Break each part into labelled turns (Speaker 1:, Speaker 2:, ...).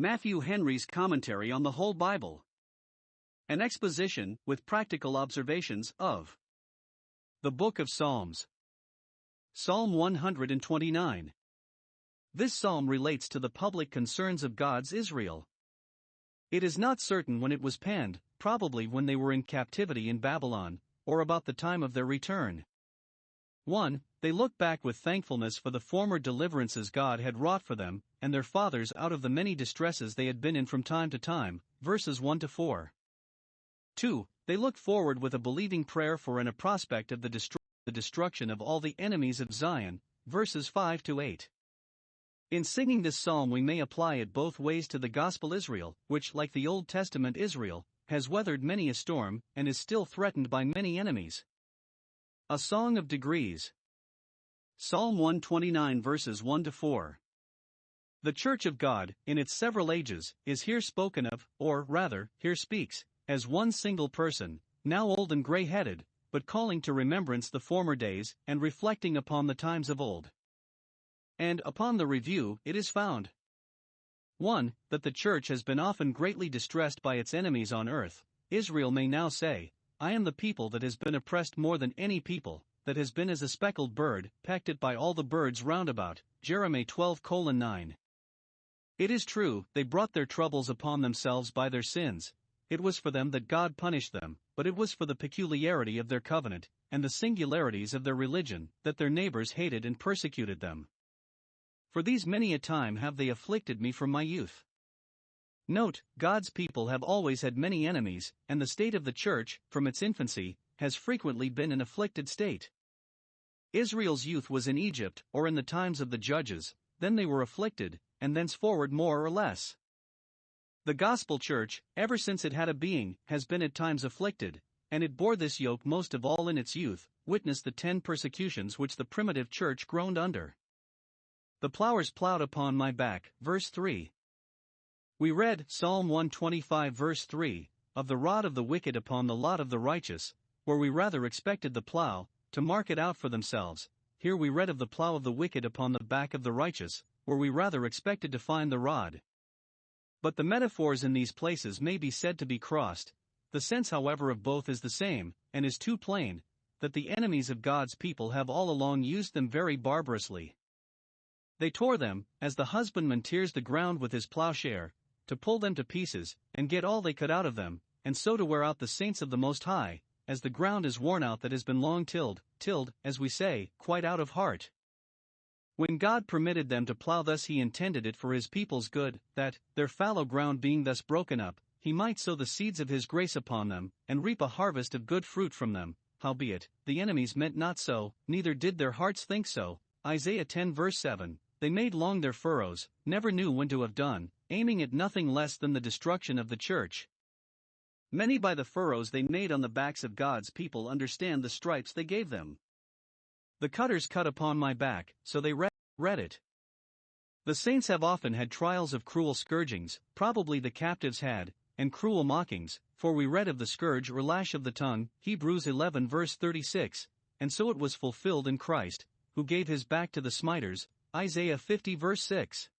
Speaker 1: Matthew Henry's Commentary on the Whole Bible. An exposition, with practical observations, of the Book of Psalms. Psalm 129. This psalm relates to the public concerns of God's Israel. It is not certain when it was penned, probably when they were in captivity in Babylon, or about the time of their return. 1. They look back with thankfulness for the former deliverances God had wrought for them and their fathers out of the many distresses they had been in from time to time, verses 1 to 4. 2. They look forward with a believing prayer for and a prospect of the destruction of all the enemies of Zion, verses 5 to 8. In singing this psalm, we may apply it both ways to the gospel Israel, which, like the Old Testament Israel, has weathered many a storm and is still threatened by many enemies. A Song of Degrees. Psalm 129 verses 1 to 4. The Church of God, in its several ages, is here spoken of, or rather, here speaks, as one single person, now old and gray-headed, but calling to remembrance the former days and reflecting upon the times of old. And upon the review, it is found 1. That the Church has been often greatly distressed by its enemies on earth. Israel may now say, I am the people that has been oppressed more than any people, that has been as a speckled bird, pecked at by all the birds round about. Jeremiah 12:9. It is true, they brought their troubles upon themselves by their sins. It was for them that God punished them, but it was for the peculiarity of their covenant, and the singularities of their religion, that their neighbors hated and persecuted them. For these many a time have they afflicted me from my youth. Note, God's people have always had many enemies, and the state of the Church, from its infancy, has frequently been an afflicted state. Israel's youth was in Egypt, or in the times of the judges, then they were afflicted, and thenceforward more or less. The Gospel Church, ever since it had a being, has been at times afflicted, and it bore this yoke most of all in its youth. Witness the 10 persecutions which the primitive Church groaned under. The plowers plowed upon my back, verse 3. We read, Psalm 125 verse 3, of the rod of the wicked upon the lot of the righteous, where we rather expected the plow, to mark it out for themselves. Here we read of the plow of the wicked upon the back of the righteous, where we rather expected to find the rod. But the metaphors in these places may be said to be crossed. The sense, however, of both is the same, and is too plain, that the enemies of God's people have all along used them very barbarously. They tore them, as the husbandman tears the ground with his plowshare, to pull them to pieces, and get all they could out of them, and so to wear out the saints of the Most High, as the ground is worn out that has been long tilled, as we say, quite out of heart. When God permitted them to plow thus, he intended it for his people's good, that, their fallow ground being thus broken up, he might sow the seeds of his grace upon them, and reap a harvest of good fruit from them. Howbeit, the enemies meant not so, neither did their hearts think so. Isaiah 10 verse 7, they made long their furrows, never knew when to have done, aiming at nothing less than the destruction of the Church. Many by the furrows they made on the backs of God's people understand the stripes they gave them. The cutters cut upon my back, so they read it. The saints have often had trials of cruel scourgings, probably the captives had, and cruel mockings, for we read of the scourge or lash of the tongue, Hebrews 11 verse 36, and so it was fulfilled in Christ, who gave his back to the smiters, Isaiah 50 verse 6.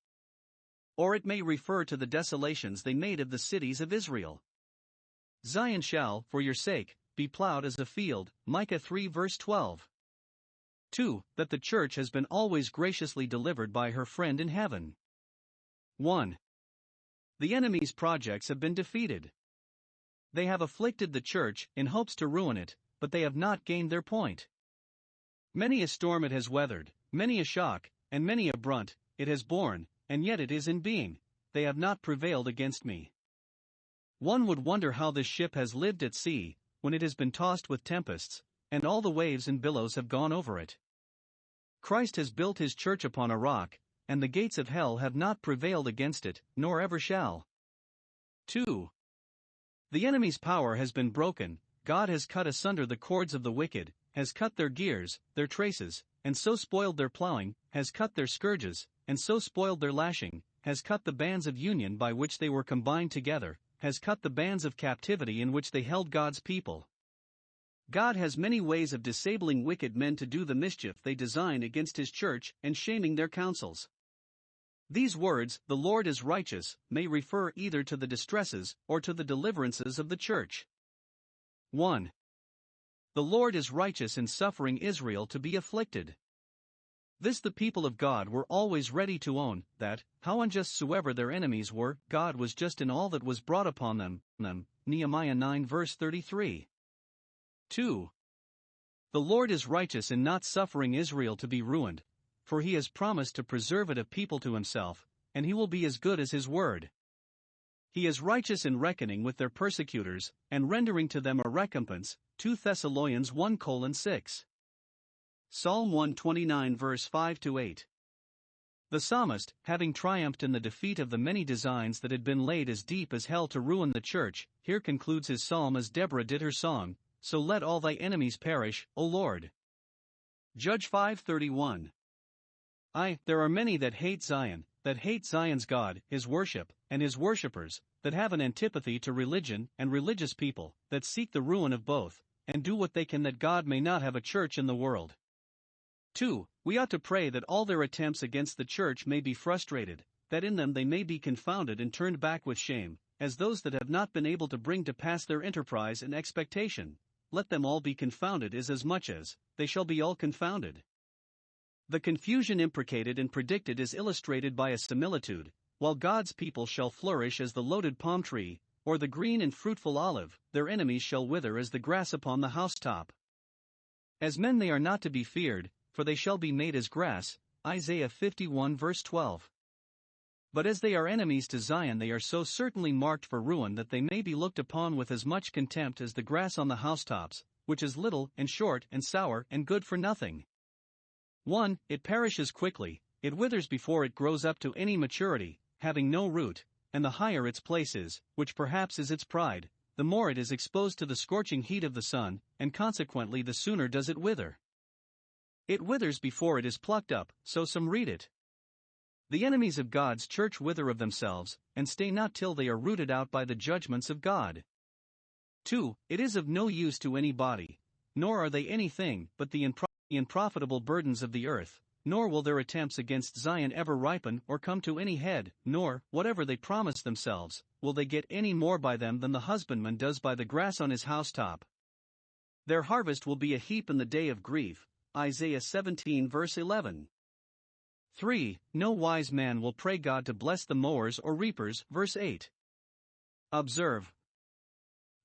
Speaker 1: Or it may refer to the desolations they made of the cities of Israel. Zion shall, for your sake, be plowed as a field, Micah 3 verse 12. 2. That the Church has been always graciously delivered by her friend in heaven. 1. The enemy's projects have been defeated. They have afflicted the Church in hopes to ruin it, but they have not gained their point. Many a storm it has weathered, many a shock, and many a brunt it has borne, and yet it is in being. They have not prevailed against me. One would wonder how this ship has lived at sea, when it has been tossed with tempests, and all the waves and billows have gone over it. Christ has built his Church upon a rock, and the gates of hell have not prevailed against it, nor ever shall. 2. The enemy's power has been broken. God has cut asunder the cords of the wicked, has cut their gears, their traces, and so spoiled their plowing, has cut their scourges, and so spoiled their lashing, has cut the bands of union by which they were combined together, has cut the bands of captivity in which they held God's people. God has many ways of disabling wicked men to do the mischief they design against his Church and shaming their counsels. These words, "the Lord is righteous," may refer either to the distresses or to the deliverances of the church. 1. The Lord is righteous in suffering Israel to be afflicted. This the people of God were always ready to own, that, how unjust soever their enemies were, God was just in all that was brought upon them. Nehemiah 9 verse 33. 2. The Lord is righteous in not suffering Israel to be ruined, for he has promised to preserve it a people to himself, and he will be as good as his word. He is righteous in reckoning with their persecutors, and rendering to them a recompense. 2 Thessalonians 1:6. Psalm 129 verse 5-8. The psalmist, having triumphed in the defeat of the many designs that had been laid as deep as hell to ruin the church, here concludes his psalm as Deborah did her song, "So let all thy enemies perish, O Lord." Judge 5:31. There are many that hate Zion, that hate Zion's God, his worship, and his worshippers, that have an antipathy to religion and religious people, that seek the ruin of both, and do what they can that God may not have a church in the world. 2. We ought to pray that all their attempts against the church may be frustrated, that in them they may be confounded and turned back with shame, as those that have not been able to bring to pass their enterprise and expectation. Let them all be confounded as much as they shall be all confounded. The confusion imprecated and predicted is illustrated by a similitude: while God's people shall flourish as the loaded palm tree, or the green and fruitful olive, their enemies shall wither as the grass upon the housetop. As men they are not to be feared, for they shall be made as grass. Isaiah 51 verse 12. But as they are enemies to Zion, they are so certainly marked for ruin that they may be looked upon with as much contempt as the grass on the housetops, which is little and short and sour and good for nothing. 1. It perishes quickly, it withers before it grows up to any maturity, having no root, and the higher its place is, which perhaps is its pride, the more it is exposed to the scorching heat of the sun, and consequently the sooner does it wither. It withers before it is plucked up, so some read it. The enemies of God's church wither of themselves, and stay not till they are rooted out by the judgments of God. 2. It is of no use to any body, nor are they anything but the unprofitable burdens of the earth, nor will their attempts against Zion ever ripen or come to any head, nor, whatever they promise themselves, will they get any more by them than the husbandman does by the grass on his housetop. Their harvest will be a heap in the day of grief. Isaiah 17 verse 11. 3. No wise man will pray God to bless the mowers or reapers. Verse 8. Observe.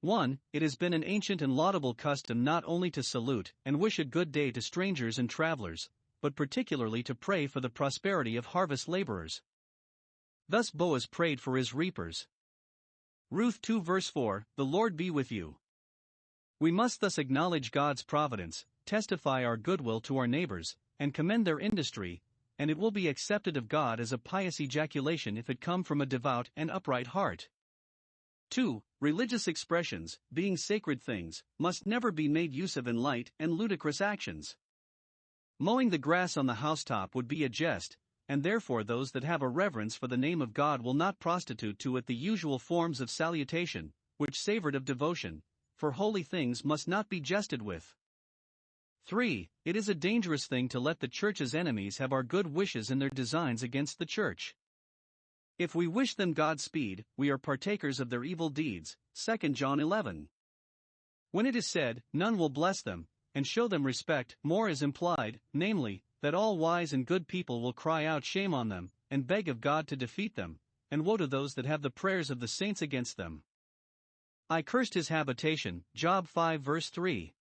Speaker 1: 1. It has been an ancient and laudable custom not only to salute and wish a good day to strangers and travelers, but particularly to pray for the prosperity of harvest laborers. Thus Boaz prayed for his reapers. Ruth 2 verse 4, "The Lord be with you." We must thus acknowledge God's providence, testify our goodwill to our neighbors, and commend their industry, and it will be accepted of God as a pious ejaculation if it come from a devout and upright heart. 2. Religious expressions, being sacred things, must never be made use of in light and ludicrous actions. Mowing the grass on the housetop would be a jest, and therefore those that have a reverence for the name of God will not prostitute to it the usual forms of salutation, which savored of devotion, for holy things must not be jested with. 3. It is a dangerous thing to let the church's enemies have our good wishes in their designs against the church. If we wish them Godspeed, we are partakers of their evil deeds. 2 John 11. When it is said, "None will bless them, and show them respect," more is implied, namely, that all wise and good people will cry out shame on them, and beg of God to defeat them, and woe to those that have the prayers of the saints against them. I cursed his habitation. Job 5 verse 3.